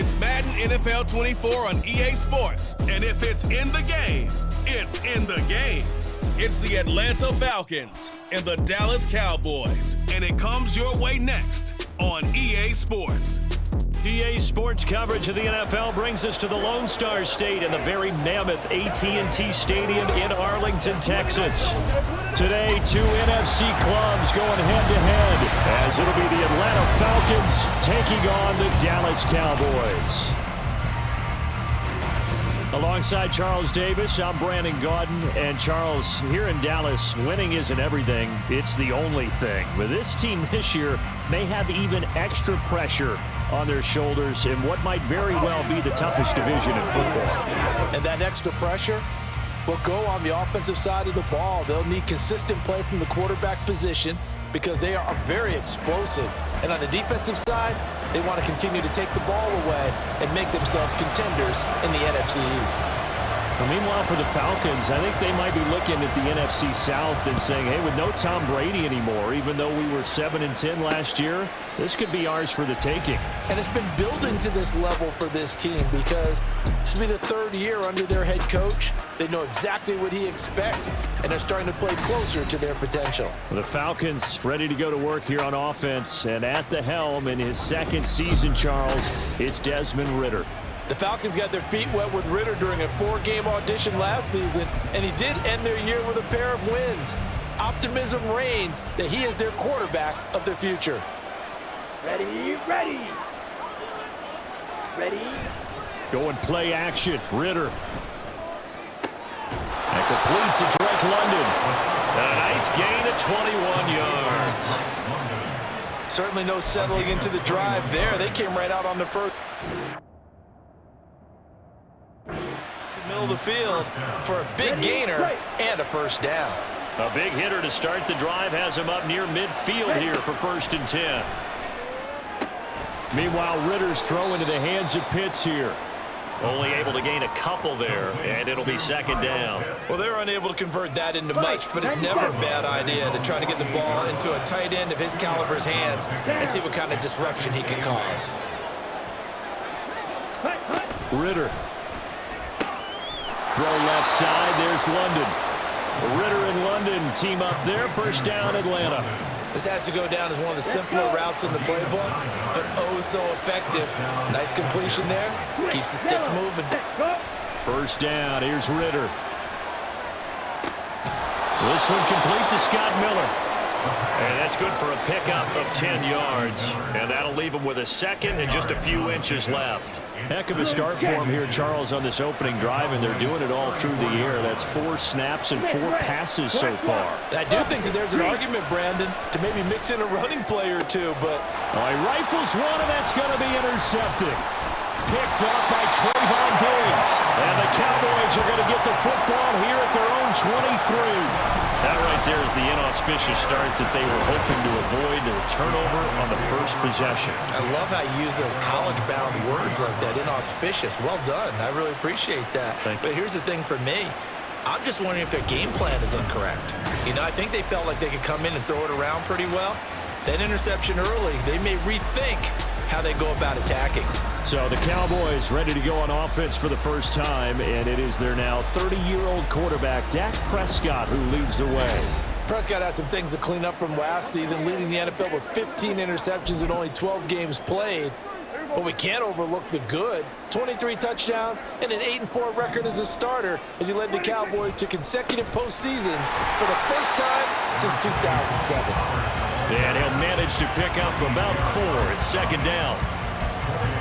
It's Madden NFL 24 on EA Sports. And if it's in the game, it's in the game. It's the Atlanta Falcons and the Dallas Cowboys. And it comes your way next on EA Sports. EA Sports coverage of the NFL brings us to the Lone Star State in the very mammoth AT&T Stadium in Arlington, Texas. Today, two NFC clubs going head-to-head, as it'll be the Atlanta Falcons taking on the Dallas Cowboys. Alongside Charles Davis, I'm Brandon Gaudin. And Charles, here in Dallas, winning isn't everything. It's the only thing. But this team this year may have even extra pressure on their shoulders in what might very well be the toughest division in football. And that extra pressure will go on the offensive side of the ball. They'll need consistent play from the quarterback position because they are very explosive. And on the defensive side, they want to continue to take the ball away and make themselves contenders in the NFC East. Well, meanwhile, for the Falcons, I think they might be looking at the NFC South and saying, hey, with no Tom Brady anymore, even though we were 7-10 last year, this could be ours for the taking. And it's been building to this level for this team because this will be the third year under their head coach. They know exactly what he expects, and they're starting to play closer to their potential. The Falcons ready to go to work here on offense, and at the helm in his second season, Charles, it's Desmond Ridder. The Falcons got their feet wet with Ridder during a 4-game audition last season, and he did end their year with a pair of wins. Optimism reigns that he is their quarterback of the future. Ready, ready. Ready. Going play action, Ridder. And complete to Drake London. A nice gain of 21 yards. Certainly no settling into the drive there. They came right out on the first. Middle of the field for a big gainer and a first down. A big hitter to start the drive has him up near midfield here for 1st and 10. Meanwhile, Ridder's throw into the hands of Pitts here. Only able to gain a couple there, and it'll be 2nd down. Well, they're unable to convert that into much, but it's never a bad idea to try to get the ball into a tight end of his caliber's hands and see what kind of disruption he can cause. Ridder. Throw left side, there's London. Ridder and London team up there, 1st down, Atlanta. This has to go down as one of the simpler routes in the playbook, but oh so effective. Nice completion there. Keeps the sticks moving. 1st down, here's Ridder. This one complete to Scott Miller. And that's good for a pickup of 10 yards. And that'll leave him with a 2nd and just a few inches left. Heck of a start for him here, Charles, on this opening drive, and they're doing it all through the air. That's 4 snaps and 4 passes so far. I do think that there's an argument, Brandon, to maybe mix in a running play or two, but... Well, he rifles one, and that's going to be intercepted. Picked up by Trayvon Diggs. And the Cowboys are going to get the football here at their own 23. That right there is the inauspicious start that they were hoping to avoid, the turnover on the first possession. I love how you use those college-bound words like that, inauspicious. Well done. I really appreciate that. But here's the thing for me. I'm just wondering if their game plan is incorrect. You know, I think they felt like they could come in and throw it around pretty well. That interception early, they may rethink how they go about attacking. So the Cowboys ready to go on offense for the first time, and it is their now 30-year-old quarterback, Dak Prescott, who leads the way. Prescott has some things to clean up from last season, leading the NFL with 15 interceptions and only 12 games played. But we can't overlook the good. 23 touchdowns and an 8-4 record as a starter as he led the Cowboys to consecutive postseasons for the first time since 2007. And he'll manage to pick up about 4 at 2nd down.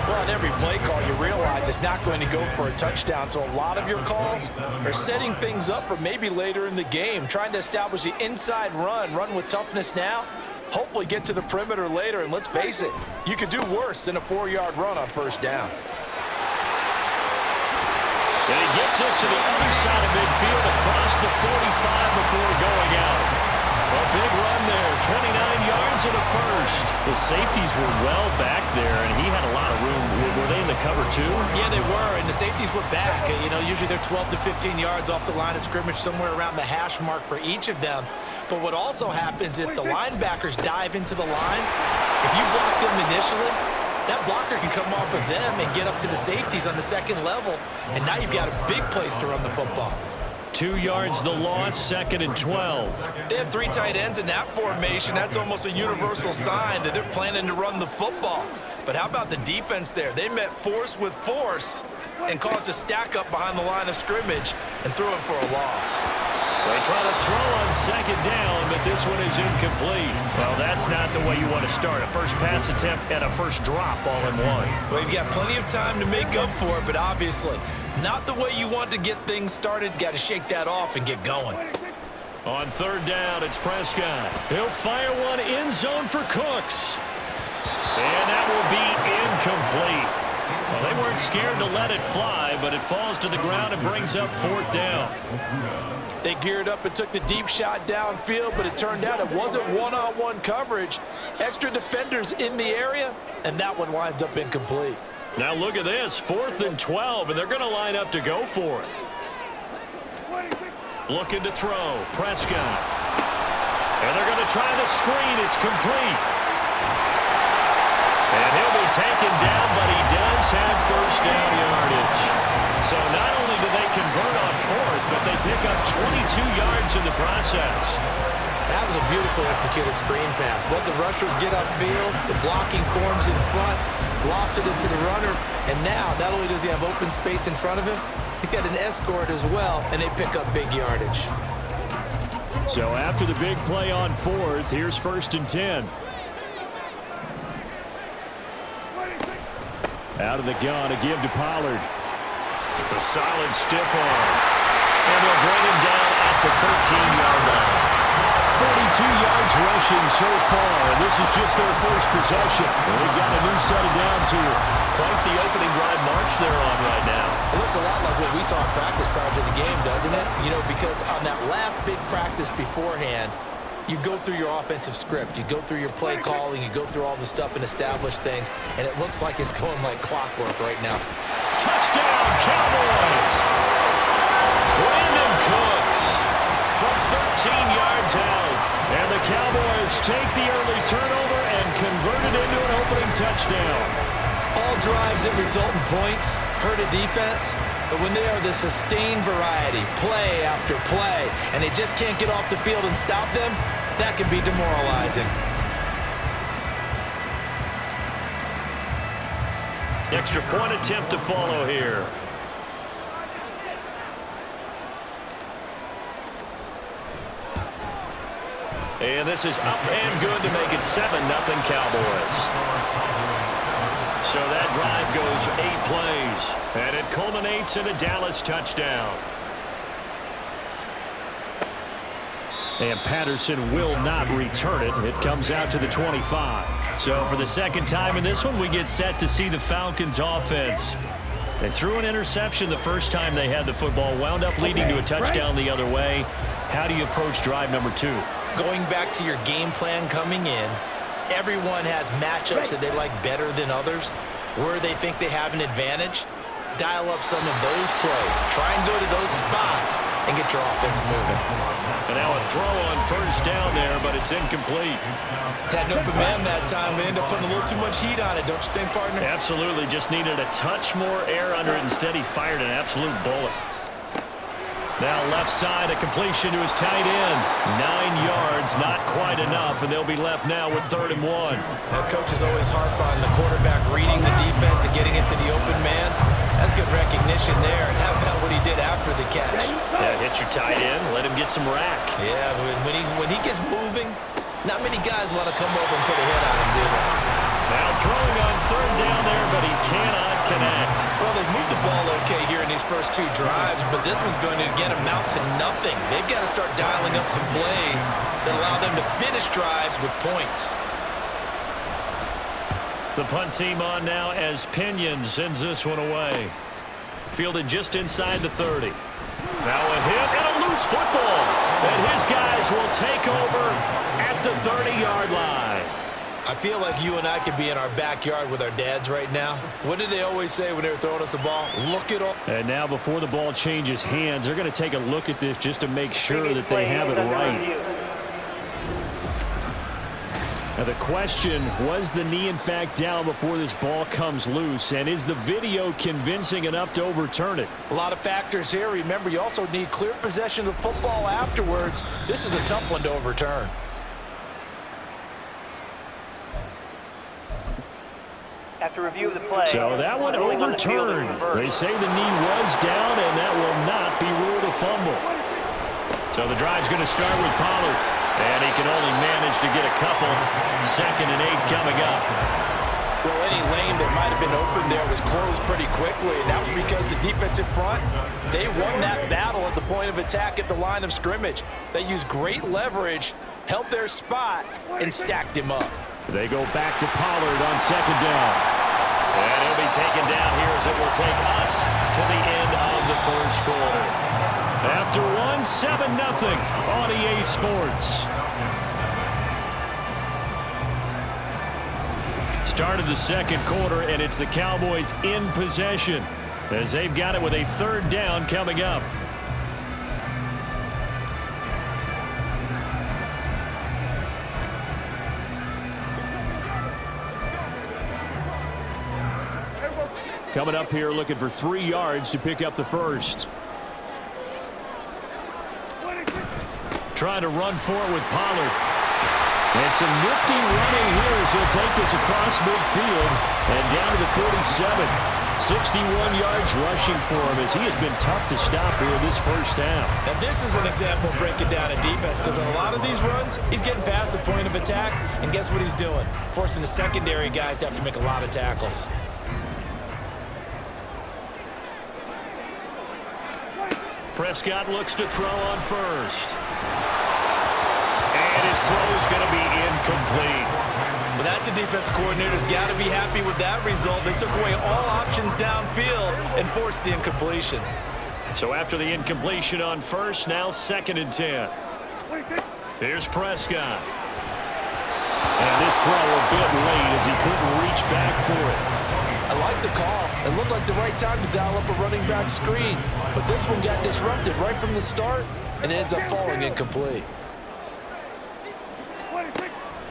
Well, on every play call, you realize it's not going to go for a touchdown. So a lot of your calls are setting things up for maybe later in the game, trying to establish the inside run with toughness now, hopefully get to the perimeter later. And let's face it, you could do worse than a 4-yard run on 1st down. And he gets us to the other side of midfield across the 45 before going out. A big run there, 29 yards and a 1st. The safeties were well back there, and he had a lot of room. Were they in the cover too? Yeah, they were, and the safeties were back. You know, usually they're 12 to 15 yards off the line of scrimmage, somewhere around the hash mark for each of them. But what also happens if the linebackers dive into the line, if you block them initially, that blocker can come off of them and get up to the safeties on the second level, and now you've got a big place to run the football. 2 yards the loss, 2nd and 12. They have 3 tight ends in that formation. That's almost a universal sign that they're planning to run the football. But how about the defense there? They met force with force and caused a stack up behind the line of scrimmage and threw him for a loss. They try to throw on 2nd down, but this one is incomplete. Well, that's not the way you want to start. A first pass attempt and a first drop all in one. Well, you've got plenty of time to make up for it, but obviously not the way you want to get things started. Got to shake that off and get going. On 3rd down, it's Prescott. He'll fire one end zone for Cooks. And that will be incomplete. Well, they weren't scared to let it fly, but it falls to the ground and brings up 4th down. They geared up and took the deep shot downfield, but it turned out it wasn't one-on-one coverage. Extra defenders in the area, and that one winds up incomplete. Now look at this, 4th and 12, and they're going to line up to go for it. Looking to throw, Prescott. And they're going to try the screen. It's complete. And he'll be taken down, but he does have first down yardage. So not only do they convert on 4th, but they pick up 22 yards in the process. That was a beautifully executed screen pass. Let the rushers get upfield. The blocking forms in front. Lofted it to the runner. And now, not only does he have open space in front of him, he's got an escort as well, and they pick up big yardage. So after the big play on 4th, here's 1st and 10. Out of the gun, a give to Pollard. A solid stiff arm. And they'll bring him down at the 13-yard line. 42 yards rushing so far, and this is just their first possession. They've got a new set of downs here. Quite the opening drive march they're on right now. It looks a lot like what we saw in practice prior to the game, doesn't it? You know, because on that last big practice beforehand, you go through your offensive script. You go through your play calling. You go through all the stuff and establish things, and it looks like it's going like clockwork right now. Touchdown, Cowboys! Brandon Cooks from 13 yards out. And the Cowboys take the early turnover and convert it into an opening touchdown. All drives that result in points hurt a defense, but when they are the sustained variety, play after play, and they just can't get off the field and stop them, that can be demoralizing. Extra point attempt to follow here. And this is up and good to make it 7-0 Cowboys. So that drive goes 8 plays, and it culminates in a Dallas touchdown. And Patterson will not return it. It comes out to the 25. So for the second time in this one, we get set to see the Falcons offense. They threw an interception the first time they had the football, wound up leading to a touchdown the other way. How do you approach drive number 2? Going back to your game plan coming in, everyone has matchups that they like better than others, where they think they have an advantage. Dial up some of those plays. Try and go to those spots and get your offense moving. And now a throw on first down there, but it's incomplete. Had an open man that time. They end up putting a little too much heat on it, don't you think, partner? Absolutely. Just needed a touch more air under it. Instead, he fired an absolute bullet. Now left side, a completion to his tight end. 9 yards, not quite enough, and they'll be left now with 3rd and 1. Coaches always harp on the quarterback reading the defense and getting it to the open man. That's good recognition there, and how about what he did after the catch? Yeah, hit your tight end, let him get some rack. Yeah, when he gets moving, not many guys want to come over and put a hit on him, do they? Now throwing on 3rd down there, but he cannot connect. Well, they've moved the ball okay here in these first 2 drives, but this one's going to, again, amount to nothing. They've got to start dialing up some plays that allow them to finish drives with points. The punt team on now as Pinion sends this one away. Fielded just inside the 30. Now a hit and a loose football. And his guys will take over at the 30-yard line. I feel like you and I could be in our backyard with our dads right now. What did they always say when they were throwing us the ball? Look it up. And now before the ball changes hands, they're going to take a look at this just to make sure that they have it right. Now the question, was the knee in fact down before this ball comes loose? And is the video convincing enough to overturn it? A lot of factors here. Remember, you also need clear possession of the football afterwards. This is a tough one to overturn. After review of the play. So that one overturned. They say the knee was down, and that will not be ruled a fumble. So the drive's going to start with Pollard. And he can only manage to get a couple. 2nd and 8 coming up. Well, any lane that might have been open there was closed pretty quickly, and that was because the defensive front, they won that battle at the point of attack at the line of scrimmage. They used great leverage, held their spot, and stacked him up. They go back to Pollard on 2nd down. And he'll be taken down here as it will take us to the end of the first quarter. After one, 7-0 on EA Sports. Start of the second quarter, and it's the Cowboys in possession as they've got it with a 3rd down coming up. Coming up here looking for 3 yards to pick up the first. Trying to run for it with Pollard. And some nifty running here as he'll take this across midfield and down to the 47. 61 yards rushing for him as he has been tough to stop here this first half. Now this is an example of breaking down a defense, because on a lot of these runs, he's getting past the point of attack, and guess what he's doing? Forcing the secondary guys to have to make a lot of tackles. Prescott looks to throw on first. And his throw is going to be incomplete. Well, that's a defensive coordinator's got to be happy with that result. They took away all options downfield and forced the incompletion. So after the incompletion on first, now 2nd and 10. Here's Prescott. And this throw a bit late as he couldn't reach back for it. I like the call. It looked like the right time to dial up a running back screen. But this one got disrupted right from the start and ends up falling incomplete.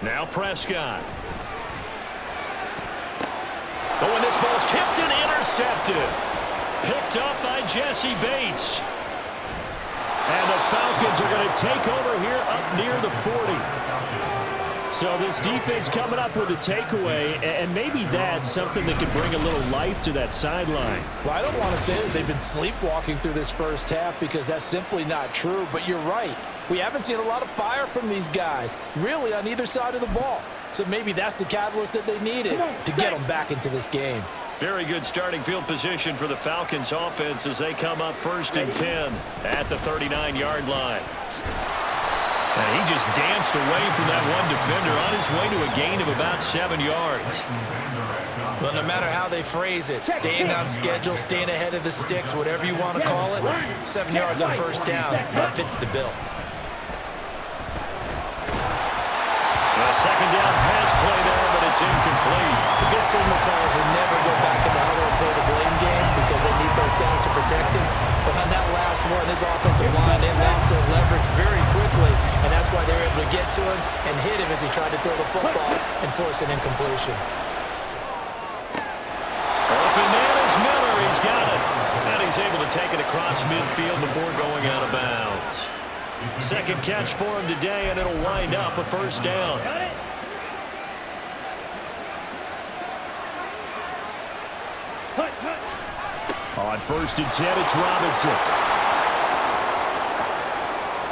Now Prescott. Oh, and this ball's tipped and intercepted. Picked up by Jesse Bates. And the Falcons are going to take over here up near the 40. So this defense coming up with a takeaway, and maybe that's something that could bring a little life to that sideline. Well, I don't want to say that they've been sleepwalking through this first half, because that's simply not true, but you're right. We haven't seen a lot of fire from these guys, really, on either side of the ball. So maybe that's the catalyst that they needed to get them back into this game. Very good starting field position for the Falcons offense as they come up 1st and 10 at the 39-yard line. And he just danced away from that one defender on his way to a gain of about 7 yards. Well, no matter how they phrase it, staying on schedule, staying ahead of the sticks, whatever you want to call it, 7 yards on 1st down, that fits the bill. A 2nd down pass play there, but it's incomplete. The good signal callers will never go back in the huddle and play the blame game because they need those guys to protect him. But on that last one, his offensive line, they lost their leverage very quickly, and that's why they were able to get to him and hit him as he tried to throw the football and force an incompletion. Open man is Miller. He's got it. And he's able to take it across midfield before going out of bounds. 2nd catch for him today, and it'll wind up a 1st down. On 1st and 10, it's Robinson.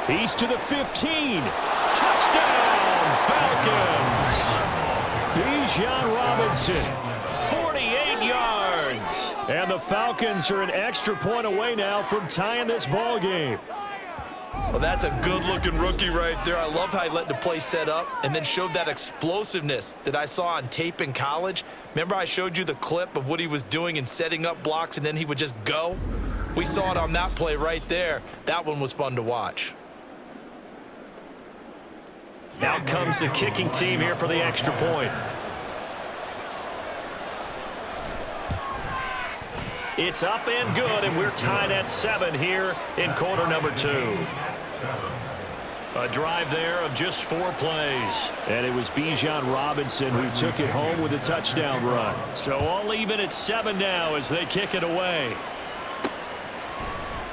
He's to the 15. Touchdown, Falcons. Bijan Robinson, 48 yards. And the Falcons are an extra point away now from tying this ball game. Well, that's a good-looking rookie right there. I love how he let the play set up and then showed that explosiveness that I saw on tape in college. Remember I showed you the clip of what he was doing and setting up blocks, and then he would just go? We saw it on that play right there. That one was fun to watch. Now comes the kicking team here for the extra point. It's up and good, and we're tied at 7 here in quarter number 2. A drive there of just 4 plays. And it was Bijan Robinson who took it home with a touchdown run. So all even at 7 now as they kick it away.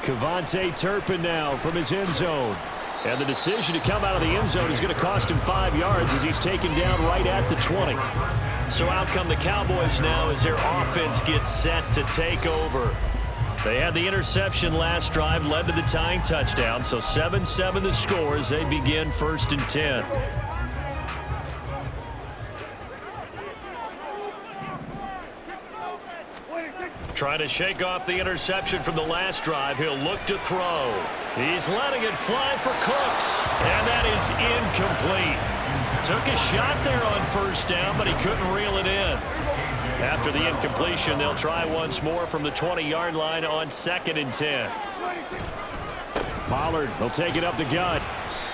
Kevontae Turpin now from his end zone. And the decision to come out of the end zone is going to cost him 5 yards as he's taken down right at the 20. So out come the Cowboys now as their offense gets set to take over. They had the interception last drive, led to the tying touchdown. So 7-7 the score as they begin 1st and 10. Trying to shake off the interception from the last drive. He'll look to throw. He's letting it fly for Cooks. And that is incomplete. Took a shot there on 1st down, but he couldn't reel it in. After the incompletion, they'll try once more from the 20-yard line on 2nd and 10. Pollard will take it up the gut.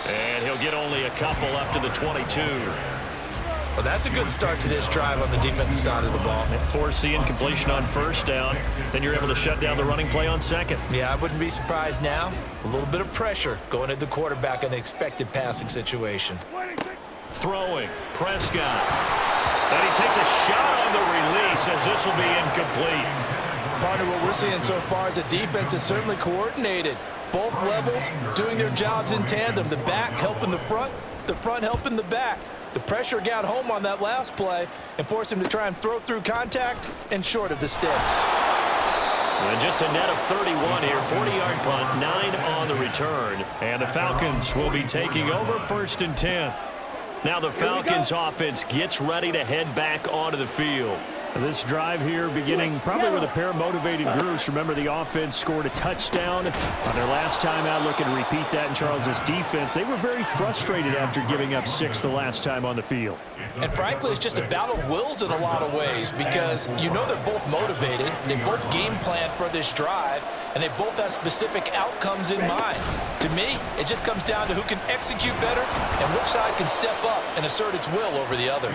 And he'll get only a couple up to the 22. Well, that's a good start to this drive on the defensive side of the ball. Force the incompletion on 1st down. Then you're able to shut down the running play on 2nd. Yeah, I wouldn't be surprised now. A little bit of pressure going at the quarterback in an expected passing situation. Throwing. Prescott. And he takes a shot on the release as this will be incomplete. Part of what we're seeing so far is the defense is certainly coordinated. Both levels doing their jobs in tandem. The back helping the front helping the back. The pressure got home on that last play and forced him to try and throw through contact and short of the sticks. And just a net of 31 here. 40-yard punt, 9 on the return. And the Falcons will be taking over 1st and 10. Now the Falcons offense gets ready to head back onto the field. This drive here beginning probably with a pair of motivated groups. Remember, the offense scored a touchdown on their last time out, looking to repeat that in Charles's defense. They were very frustrated after giving up 6 the last time on the field. And frankly, it's just a battle of wills in a lot of ways because you know they're both motivated. They both game plan for this drive, and they both have specific outcomes in mind. To me, it just comes down to who can execute better and which side can step up and assert its will over the other.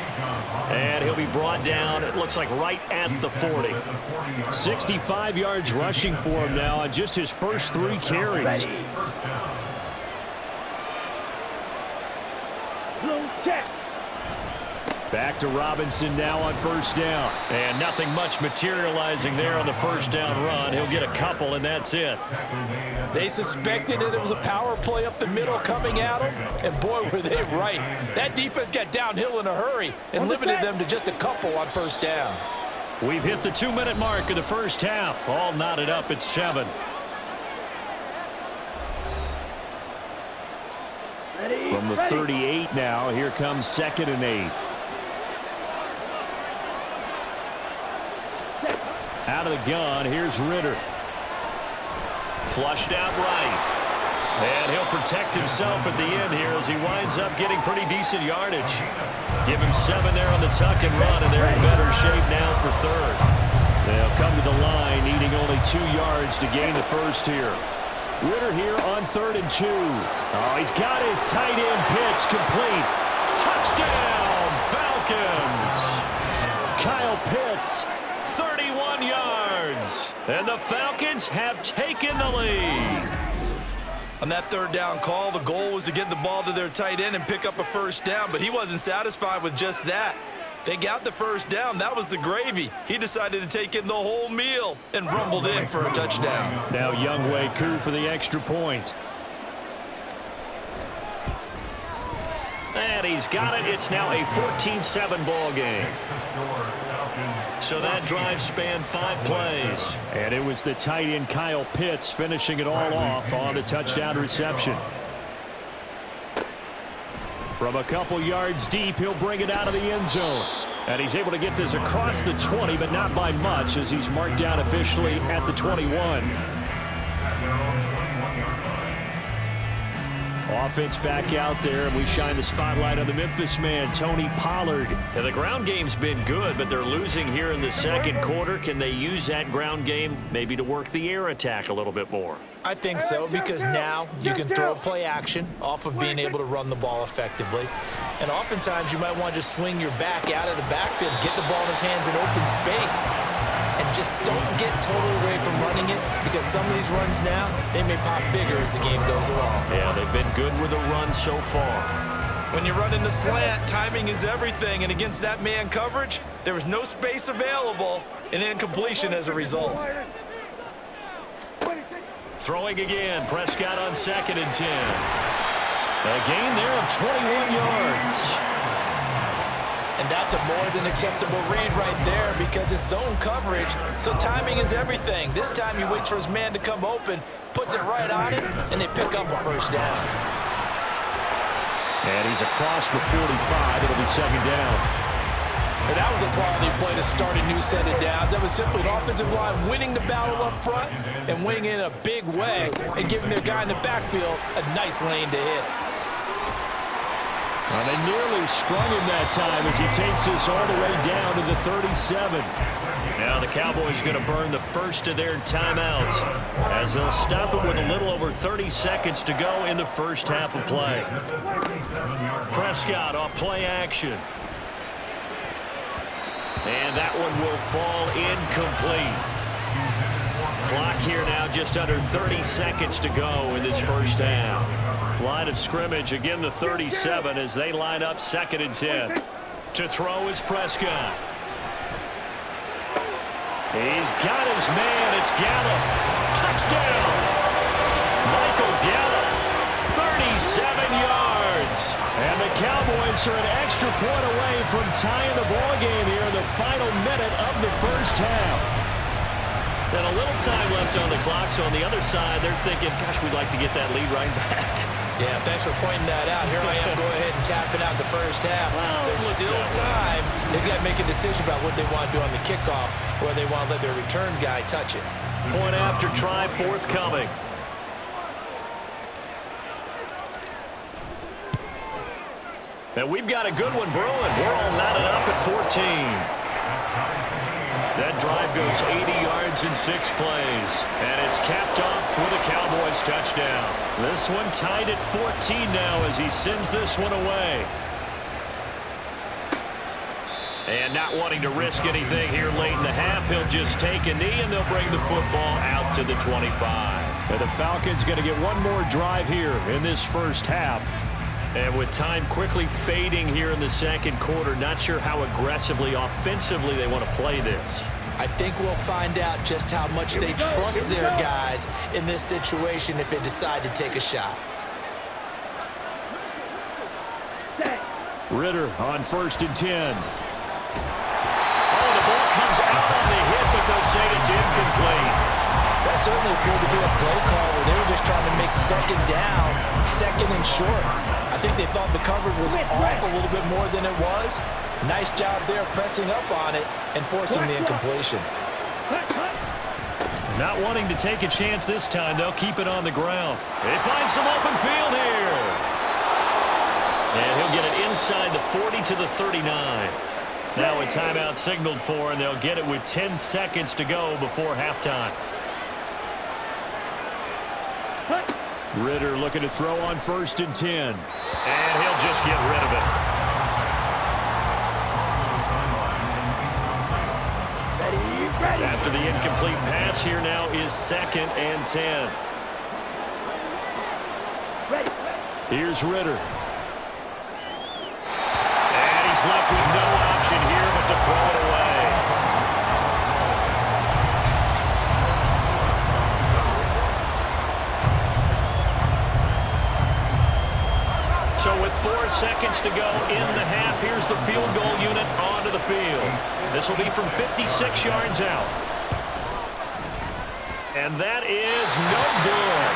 And he'll be brought down, it looks like, right at the 40. 65 yards rushing for him now on just his first 3 carries. Back to Robinson now on 1st down. And nothing much materializing there on the 1st down run. He'll get a couple, and that's it. They suspected it was a power play up the middle coming at them, and boy, were they right. That defense got downhill in a hurry and limited them to just a couple on 1st down. We've hit the 2-minute mark of the first half. All knotted up at 7. From the 38 now, here comes 2nd and 8. Out of the gun, here's Ritter. Flushed out right. And he'll protect himself at the end here as he winds up getting pretty decent yardage. Give him 7 there on the tuck and run, and they're in better shape now for 3rd. They'll come to the line, needing only 2 yards to gain the first here. Ritter here on 3rd and 2. Oh, he's got his tight end pitch complete. Touchdown, Falcons! Kyle Pitts, 31 yards. And the Falcons have taken the lead. On that 3rd down call, the goal was to get the ball to their tight end and pick up a 1st down, but he wasn't satisfied with just that. They got the 1st down. That was the gravy. He decided to take in the whole meal and rumbled in for a touchdown. Now Younghoe Koo for the extra point. And he's got it. It's now a 14-7 ball game. So that drive spanned 5 plays. And it was the tight end Kyle Pitts finishing it all off on the touchdown reception. From a couple yards deep, he'll bring it out of the end zone. And he's able to get this across the 20, but not by much as he's marked down officially at the 21. Offense back out there, and we shine the spotlight on the Memphis man, Tony Pollard. Now, the ground game's been good, but they're losing here in the 2nd quarter. Can they use that ground game maybe to work the air attack a little bit more? I think so, because now you can throw play action off of being able to run the ball effectively. And oftentimes you might want to just swing your back out of the backfield, get the ball in his hands in open space. and just don't get totally away from running it, because some of these runs now, they may pop bigger as the game goes along. Yeah, they've been good with the run so far. When you're running the slant, timing is everything, and against that man coverage, there was no space available, and incompletion as a result. Throwing again, Prescott on 2nd and 10. A gain there of 21 yards. And that's a more than acceptable read right there because it's zone coverage, so timing is everything. This time he waits for his man to come open, puts it right on him, and they pick up a first down. And he's across the 45. It'll be 2nd down. And that was a quality play to start a new set of downs. That was simply an offensive line winning the battle up front and winning in a big way and giving their guy in the backfield a nice lane to hit. Well, they nearly sprung him that time as he takes this all the way down to the 37. Now the Cowboys going to burn the first of their timeouts as they'll stop it with a little over 30 seconds to go in the first half of play. Prescott off play action. And that one will fall incomplete. Clock here now just under 30 seconds to go in this first half. Line of scrimmage, again the 37 as they line up 2nd and 10. To throw is Prescott. He's got his man. It's Gallup. Touchdown. Michael Gallup, 37 yards. And the Cowboys are an extra point away from tying the ball game here in the final minute of the first half. And a little time left on the clock, so on the other side, they're thinking, gosh, we'd like to get that lead right back. Yeah, thanks for pointing that out. Here I am, go ahead and tapping out the first half. Well, there's still time. They've got to make a decision about what they want to do on the kickoff, or they want to let their return guy touch it. Point after try forthcoming. And we've got a good one brewing. We're all knotted up at 14. That drive goes 80 yards in 6 plays. And it's capped off with a Cowboys touchdown. This one tied at 14 now as he sends this one away. And not wanting to risk anything here late in the half, he'll just take a knee and they'll bring the football out to the 25. And the Falcons going to get one more drive here in this first half. And with time quickly fading here in the second quarter, not sure how aggressively, offensively they want to play this. I think we'll find out just how much they trust their guys in this situation if they decide to take a shot. Ritter on 1st and 10. Oh, the ball comes out on the hit, but they'll say it's incomplete. That certainly appeared to be a play call where they were just trying to make 2nd down, 2nd and short. I think they thought the coverage was off a little bit more than it was. Nice job there pressing up on it and forcing the incompletion. Not wanting to take a chance this time, they'll keep it on the ground. They find some open field here. And he'll get it inside the 40 to the 39. Now a timeout signaled for, and they'll get it with 10 seconds to go before halftime. Ritter looking to throw on 1st and 10. And he'll just get rid of it. After the incomplete pass, here now is 2nd and 10. Here's Ritter. And he's left with no option here but to throw it away. So with 4 seconds to go in the half, here's the field goal unit onto the field. This will be from 56 yards out. And that is no good.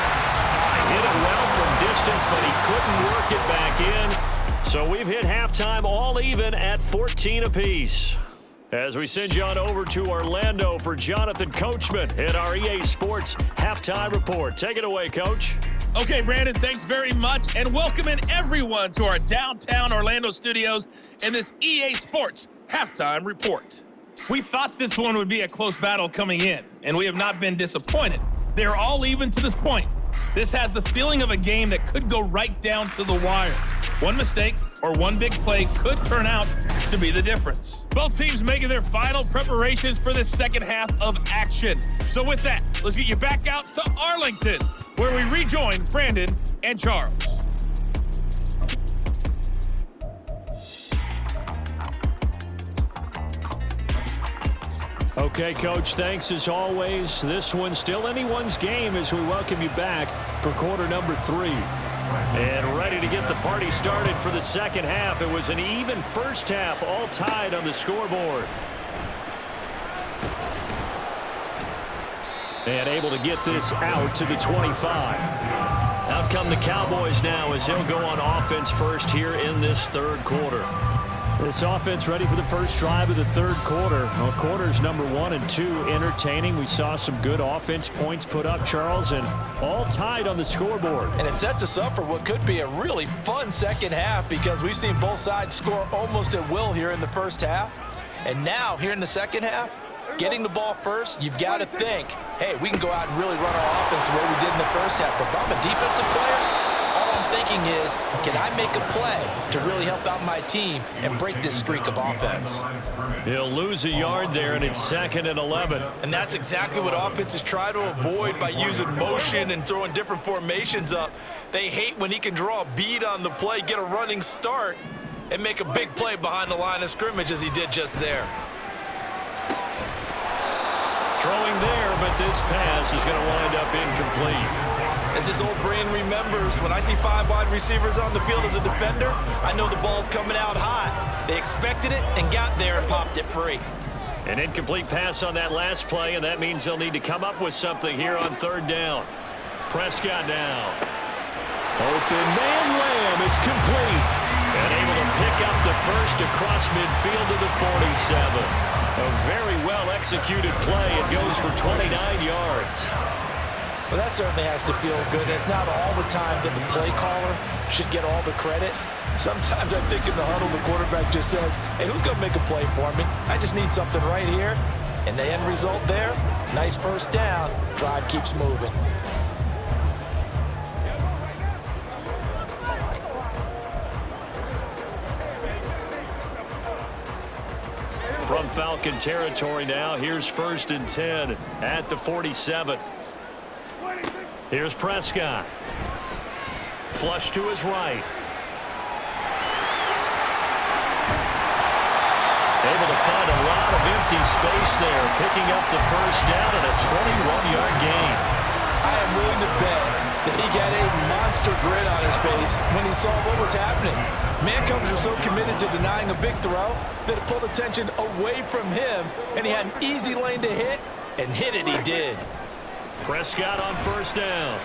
Hit it well from distance, but he couldn't work it back in. So we've hit halftime all even at 14 apiece. As we send you on over to Orlando for Jonathan Coachman at our EA Sports Halftime Report. Take it away, Coach. Okay, Brandon, thanks very much, and welcoming everyone to our downtown Orlando studios in this EA Sports Halftime Report. We thought this one would be a close battle coming in, and we have not been disappointed. They're all even to this point. This has the feeling of a game that could go right down to the wire. One mistake or one big play could turn out to be the difference. Both teams making their final preparations for the second half of action. So with that, let's get you back out to Arlington, where we rejoin Brandon and Charles. Okay, Coach, thanks as always. This one's still anyone's game as we welcome you back for quarter number 3. And ready to get the party started for the second half. It was an even first half, all tied on the scoreboard. And able to get this out to the 25. Out come the Cowboys now as they'll go on offense first here in this third quarter. This offense ready for the first drive of the third quarter. Well, quarters number 1 and 2 entertaining. We saw some good offense points put up, Charles, and all tied on the scoreboard. And it sets us up for what could be a really fun second half because we've seen both sides score almost at will here in the first half. And now, here in the second half, getting the ball first, you've got to think, hey, we can go out and really run our offense the way we did in the first half. But if I'm a defensive player, all I'm thinking is, can I make a play to really help out my team and break this streak of offense? He'll lose a yard there, and it's 2nd and 11. And that's exactly what offenses try to avoid by using motion and throwing different formations up. They hate when he can draw a bead on the play, get a running start, and make a big play behind the line of scrimmage as he did just there. Throwing there, but this pass is going to wind up incomplete. As this old brain remembers, when I see 5 wide receivers on the field as a defender, I know the ball's coming out high. They expected it and got there and popped it free. An incomplete pass on that last play, and that means they'll need to come up with something here on 3rd down. Prescott now. Open man Lamb, it's complete. And able to pick up the first across midfield to the 47. A very well-executed play. It goes for 29 yards. Well, that certainly has to feel good. It's not all the time that the play caller should get all the credit. Sometimes I think in the huddle, the quarterback just says, hey, who's going to make a play for me? I just need something right here. And the end result there, nice first down. Drive keeps moving. From Falcon territory now, here's 1st and 10 at the 47. Here's Prescott. Flush to his right. Able to find a lot of empty space there, picking up the first down and a 21-yard gain. I am willing to bet that he got a monster grin on his face when he saw what was happening. Mancovers were so committed to denying a big throw that it pulled attention away from him, and he had an easy lane to hit, and hit it he did. Prescott on 1st down.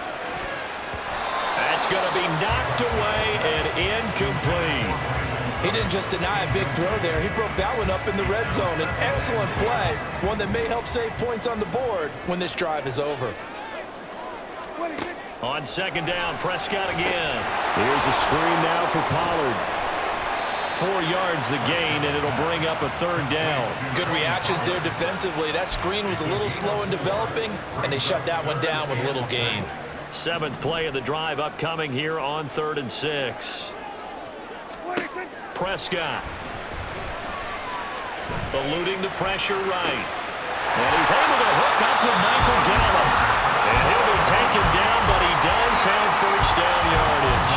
That's going to be knocked away and incomplete. He didn't just deny a big throw there. He broke that one up in the red zone. An excellent play, one that may help save points on the board when this drive is over. On 2nd down, Prescott again. Here's a screen now for Pollard. 4 yards the gain, and it'll bring up a 3rd down. Good reactions there defensively. That screen was a little slow in developing, and they shut that one down with little gain. 7th play of the drive upcoming here on 3rd and 6. Prescott. Eluding the pressure right. And he's able to hook up with Michael Gallup. And he'll be taken down, but he does have 1st down yardage.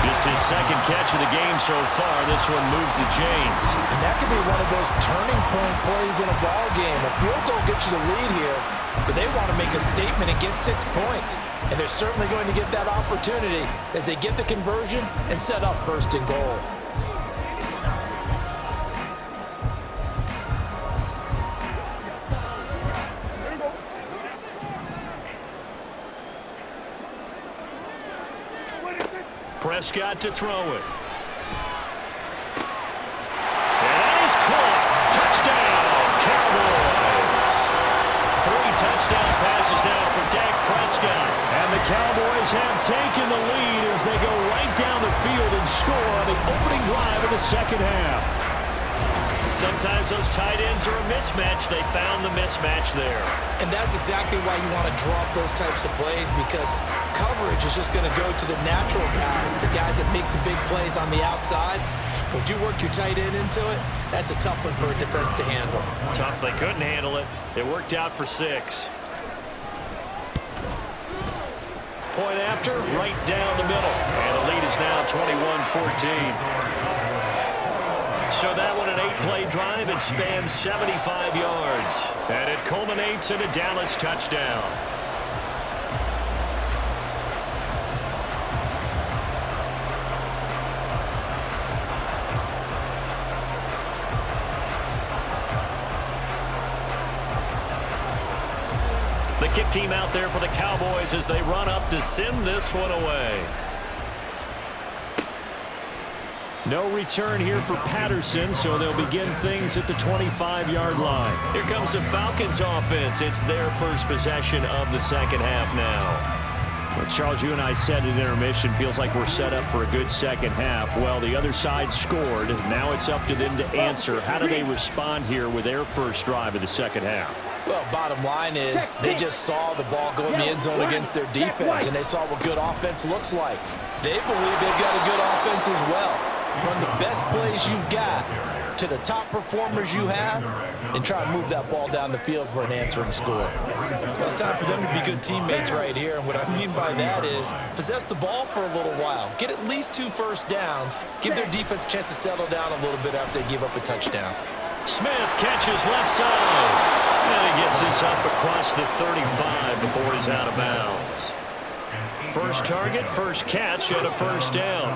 Just his 2nd catch of the game so far. This one moves the chains. And that could be one of those turning point plays in a ball game. A field goal gets you the lead here, but they want to make a statement and get 6 points. And they're certainly going to get that opportunity as they get the conversion and set up 1st and goal. Prescott to throw it. And that is caught. Touchdown, Cowboys. 3 touchdown passes now for Dak Prescott. And the Cowboys have taken the lead as they go right down the field and score on the opening drive of the second half. Sometimes those tight ends are a mismatch. They found the mismatch there. And that's exactly why you want to draw up those types of plays, because coverage is just going to go to the natural guys, the guys that make the big plays on the outside. But you work your tight end into it, that's a tough one for a defense to handle. Tough. They couldn't handle it. It worked out for 6. Point after, right down the middle. And the lead is now 21-14. So that one an 8-play drive. It spans 75 yards. And it culminates in a Dallas touchdown. The kick team out there for the Cowboys as they run up to send this one away. No return here for Patterson, so they'll begin things at the 25-yard line. Here comes the Falcons offense. It's their first possession of the second half now. Well, Charles, you and I said at intermission, feels like we're set up for a good second half. Well, the other side scored. Now it's up to them to answer. How do they respond here with their first drive of the second half? Well, bottom line is they just saw the ball go in the end zone against their defense, and they saw what good offense looks like. They believe they've got a good offense as well. Run the best plays you've got to the top performers you have and try to move that ball down the field for an answering score. So it's time for them to be good teammates right here. And what I mean by that is possess the ball for a little while. Get at least 2 first downs. Give their defense a chance to settle down a little bit after they give up a touchdown. Smith catches left side. And he gets this up across the 35 before he's out of bounds. First target, first catch, and a first down.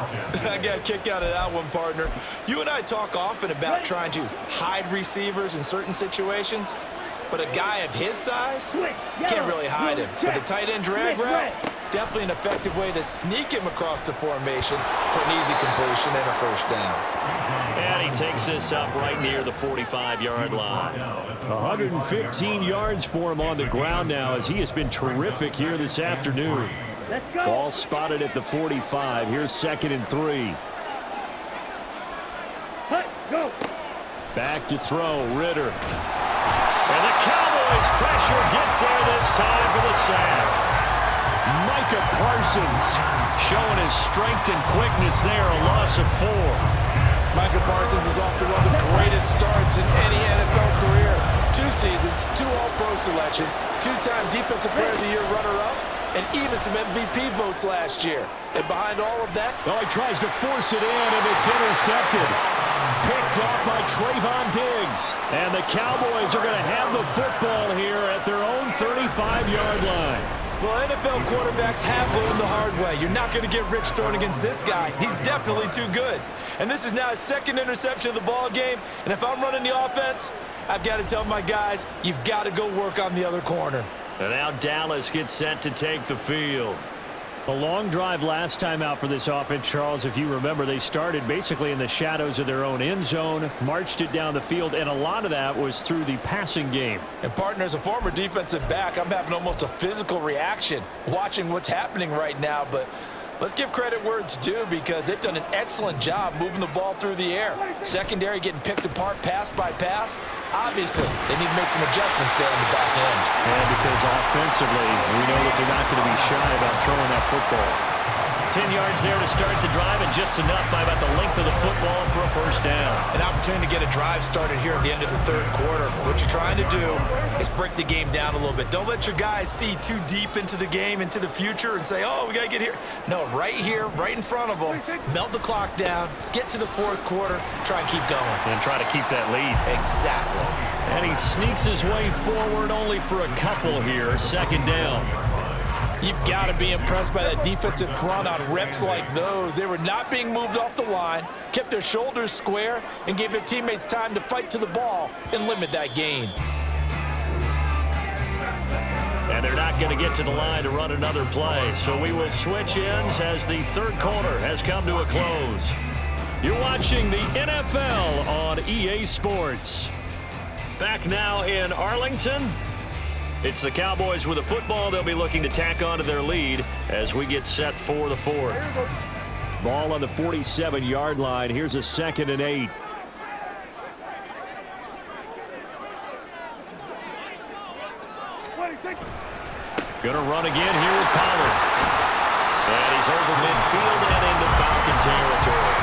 I got a kick out of that one, partner. You and I talk often about trying to hide receivers in certain situations, but a guy of his size can't really hide him. But the tight end drag route, definitely an effective way to sneak him across the formation for an easy completion and a first down. And he takes this up right near the 45-yard line. 115 yards for him on the ground now as he has been terrific here this afternoon. Ball spotted at the 45. Here's 2nd and 3. Back to throw, Ritter. And the Cowboys pressure gets there this time for the sack. Micah Parsons showing his strength and quickness there, a loss of 4. Micah Parsons is off to one of the greatest starts in any NFL career. 2 seasons, 2 All-Pro selections, 2-time Defensive Player of the Year runner-up, and even some MVP votes last year. And behind all of that, well, he tries to force it in, and it's intercepted. Picked off by Trayvon Diggs. And the Cowboys are going to have the football here at their own 35-yard line. Well, NFL quarterbacks have learned the hard way. You're not going to get rich throwing against this guy. He's definitely too good. And this is now his 2nd interception of the ball game. And if I'm running the offense, I've got to tell my guys, you've got to go work on the other corner. And now Dallas gets set to take the field. A long drive last time out for this offense, Charles. If you remember, they started basically in the shadows of their own end zone, marched it down the field, and a lot of that was through the passing game. And partner, as a former defensive back, I'm having almost a physical reaction watching what's happening right now. But let's give credit where it's due, because they've done an excellent job moving the ball through the air. Secondary getting picked apart pass by pass. Obviously, they need to make some adjustments there on the back end. And because offensively, we know that they're not going to be shy about throwing that football. 10 yards there to start the drive, and just enough by about the length of the football for a first down. An opportunity to get a drive started here at the end of the 3rd quarter. What you're trying to do is break the game down a little bit. Don't let your guys see too deep into the game, into the future, and say, oh, we got to get here. No, right here, right in front of them, melt the clock down, get to the 4th quarter, try and keep going. And try to keep that lead. Exactly. And he sneaks his way forward only for a couple here. 2nd down. You've got to be impressed by that defensive front on reps like those. They were not being moved off the line, kept their shoulders square, and gave their teammates time to fight to the ball and limit that gain. And they're not going to get to the line to run another play. So we will switch ends as the 3rd quarter has come to a close. You're watching the NFL on EA Sports. Back now in Arlington. It's the Cowboys with a football. They'll be looking to tack on to their lead as we get set for the 4th. Ball on the 47-yard line. Here's a 2nd and 8. Going to run again here with Pollard. And he's over midfield and into Falcon territory.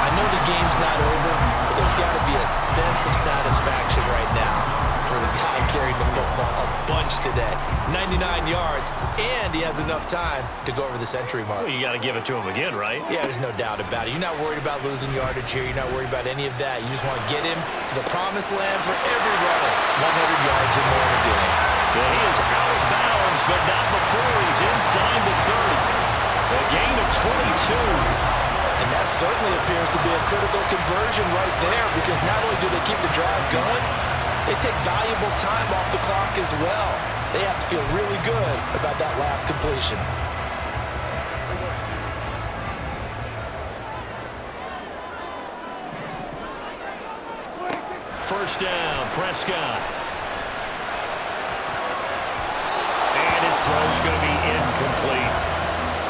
I know the game's not over, but there's got to be a sense of satisfaction right now for the guy carrying the football a bunch today. 99 yards, and he has enough time to go over the century mark. Well, you got to give it to him again, right? Yeah, there's no doubt about it. You're not worried about losing yardage here. You're not worried about any of that. You just want to get him to the promised land for every runner. 100 yards or more in a game. Yeah, he is out of bounds, but not before he's inside the 30. A gain of 22. And that certainly appears to be a critical conversion right there, because not only do they keep the drive going, they take valuable time off the clock as well. They have to feel really good about that last completion. First down, Prescott. And his throw's going to be incomplete.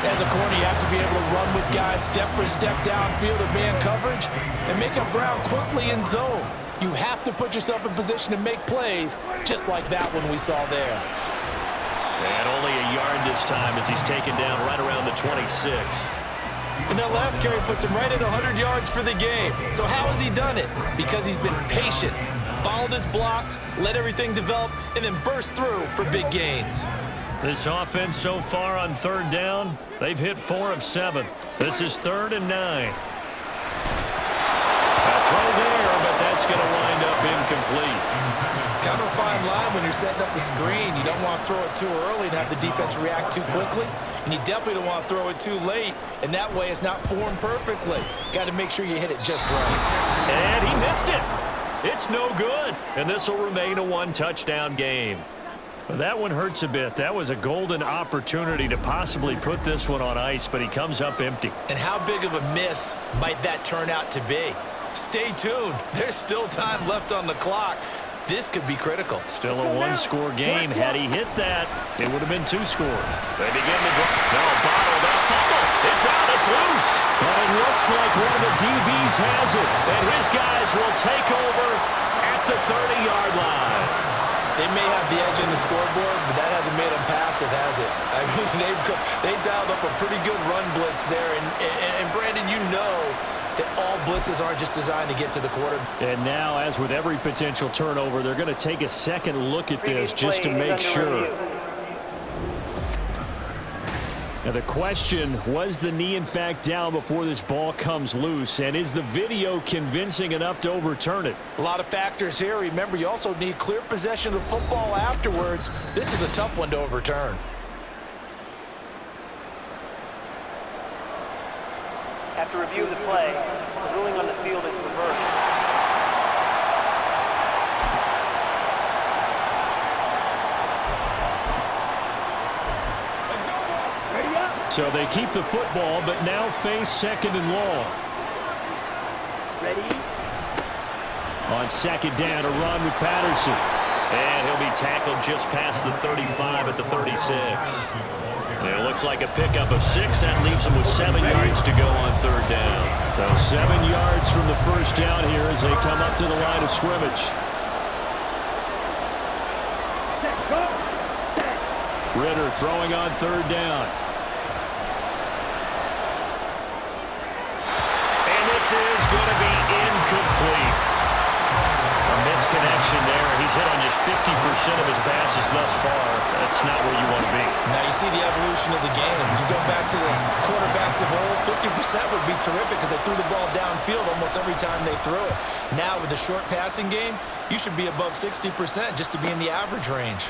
As a corner, you have to be able to run with guys step for step downfield in man coverage and make up ground quickly in zone. You have to put yourself in position to make plays, just like that one we saw there. And only a yard this time as he's taken down right around the 26. And that last carry puts him right at 100 yards for the game. So how has he done it? Because he's been patient, followed his blocks, let everything develop, and then burst through for big gains. This offense so far on third down, they've hit 4 of 7. This is 3rd and 9. A throw there, but that's going to wind up incomplete. Kind of a fine line when you're setting up the screen. You don't want to throw it too early and have the defense react too quickly. And you definitely don't want to throw it too late. And that way it's not formed perfectly. Got to make sure you hit it just right. And he missed it. It's no good. And this will remain a 1-touchdown game. Well, that one hurts a bit. That was a golden opportunity to possibly put this one on ice, but he comes up empty. And how big of a miss might that turn out to be? Stay tuned. There's still time left on the clock. This could be critical. Still a 1-score game. Had he hit that, it would have been 2 scores. They begin to drop. No, bottled up. Fumble. It's out. It's loose. And it looks like one of the DBs has it. And his guys will take over at the 30-yard line. They may have the edge on the scoreboard, but that hasn't made them passive, has it? I mean, they dialed up a pretty good run blitz there. And Brandon, you know that all blitzes aren't just designed to get to the quarter. And now, as with every potential turnover, they're going to take a second look at this just to make sure. Now the question, was the knee in fact down before this ball comes loose? And is the video convincing enough to overturn it? A lot of factors here. Remember, you also need clear possession of the football afterwards. This is a tough one to overturn. After review of the play, the ruling on the field is reversed. So they keep the football, but now face 2nd and long. Ready? On 2nd down, a run with Patterson. And he'll be tackled just past the 35 at the 36. It looks like a pickup of 6. That leaves him with 7 yards to go on 3rd down. So 7 yards from the first down here as they come up to the line of scrimmage. Ritter throwing on 3rd down. This is going to be incomplete. A misconnection there. He's hit on just 50% of his passes thus far. That's not where you want to be. Now you see the evolution of the game. You go back to the quarterbacks of old, 50% would be terrific because they threw the ball downfield almost every time they threw it. Now with the short passing game, you should be above 60% just to be in the average range.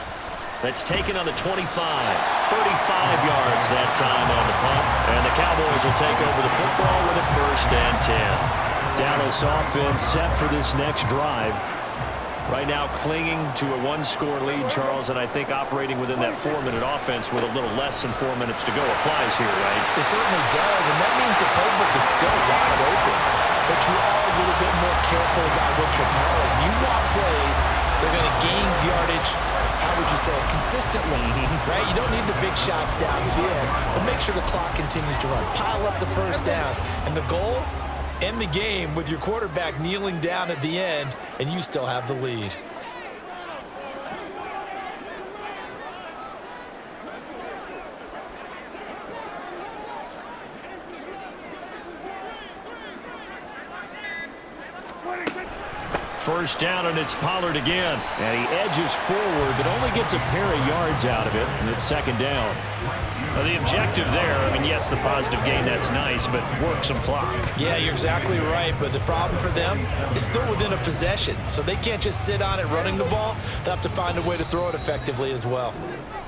That's taken on the 25. 35 yards that time on the punt. And the Cowboys will take over the football with a 1st and 10. Dallas offense set for this next drive. Right now clinging to a 1-score lead, Charles, and I think operating within that 4-minute offense with a little less than 4 minutes to go applies here, right? It certainly does, and that means the playbook is still wide open. But you are a little bit more careful about what you're calling. You want plays, they're going to gain yardage, how would you say it, consistently, right? You don't need the big shots downfield, but make sure the clock continues to run. Pile up the first downs, and the goal, end the game with your quarterback kneeling down at the end, and you still have the lead. first down, and it's Pollard again. And he edges forward, but only gets a pair of yards out of it, and it's second down. Well, the objective there, I mean, yes, the positive gain, that's nice, but work some clock. Yeah, you're exactly right, but the problem for them is still within a possession, so they can't just sit on it running the ball. They'll have to find a way to throw it effectively as well.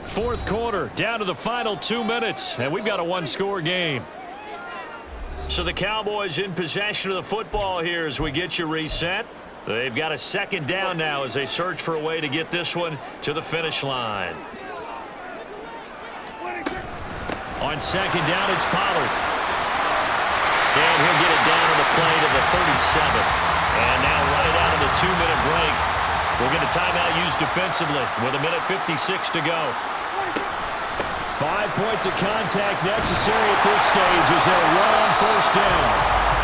Fourth quarter, down to the final 2 minutes, and we've got a one-score game. So the Cowboys in possession of the football here as we get you reset. They've got a second down now as they search for a way to get this one to the finish line. On second down, it's Pollard. And he'll get it down to the play to the 37. And now right out of the 2-minute break, we'll get a timeout used defensively with 1:56 to go. 5 points of contact necessary at this stage as they'll run on first down.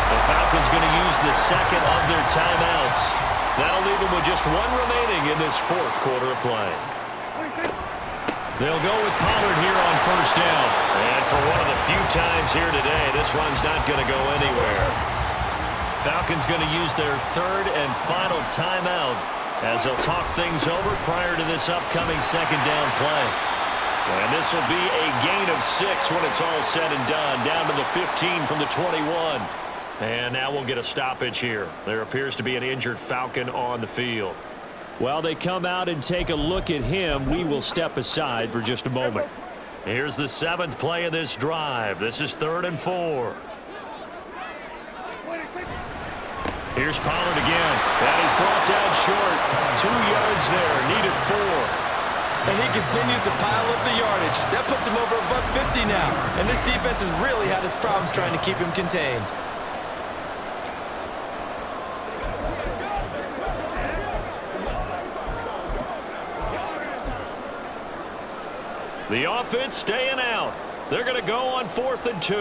The Falcons going to use the second of their timeouts. That'll leave them with just one remaining in this fourth quarter of play. They'll go with Pollard here on first down. And for one of the few times here today, this run's not going to go anywhere. Falcons going to use their third and final timeout as they'll talk things over prior to this upcoming second down play. And this will be a gain of 6 when it's all said and done, down to the 15 from the 21. And now we'll get a stoppage here. There appears to be an injured Falcon on the field. While they come out and take a look at him, we will step aside for just a moment. Here's the 7th play of this drive. This is 3rd and 4. Here's Pollard again. That is brought down short. 2 yards there, needed 4. And he continues to pile up the yardage. That puts him over $150 now. And this defense has really had its problems trying to keep him contained. The offense staying out. They're going to go on 4th and 2.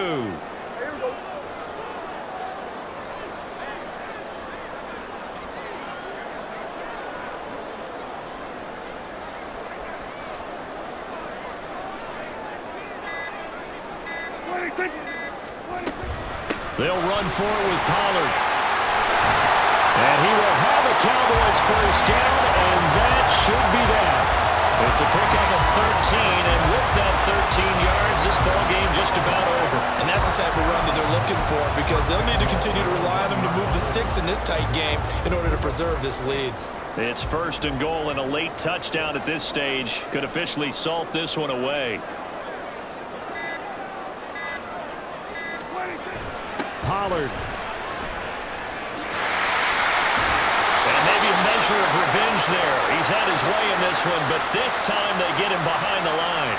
They'll run for it with Pollard. And he will have a Cowboys first down, and that should be that. It's a pickup of 13, and with that 13 yards, this ball game just about over. And that's the type of run that they're looking for because they'll need to continue to rely on him to move the sticks in this tight game in order to preserve this lead. It's 1st and goal, and a late touchdown at this stage could officially salt this one away. Pollard. And maybe a measure of revenge there. He's had his way in this one, but this time they get him behind the line.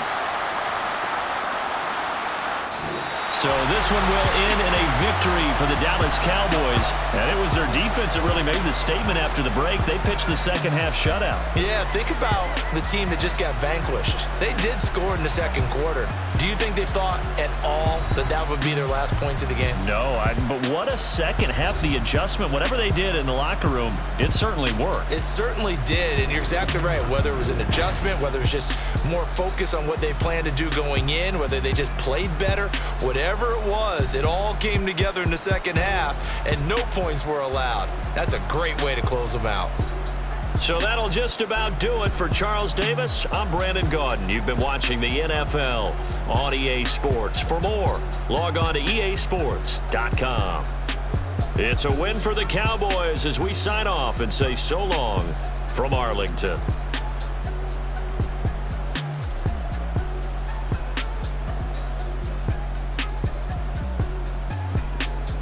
So this one will end in a victory for the Dallas Cowboys. And it was their defense that really made the statement after the break. They pitched the second half shutout. Yeah, think about the team that just got vanquished. They did score in the second quarter. Do you think they thought at all that that would be their last points of the game? No, but what a second half. The adjustment, whatever they did in the locker room, it certainly worked. It certainly did, and you're exactly right. Whether it was an adjustment, whether it was just more focus on what they planned to do going in, whether they just played better, whatever it was, it all came together in the second half, and no points were allowed. That's a great way to close them out. So that'll just about do it for Charles Davis. I'm Brandon Gaudin. You've been watching the NFL on EA Sports. For more, log on to easports.com. It's a win for the Cowboys as we sign off and say so long from Arlington.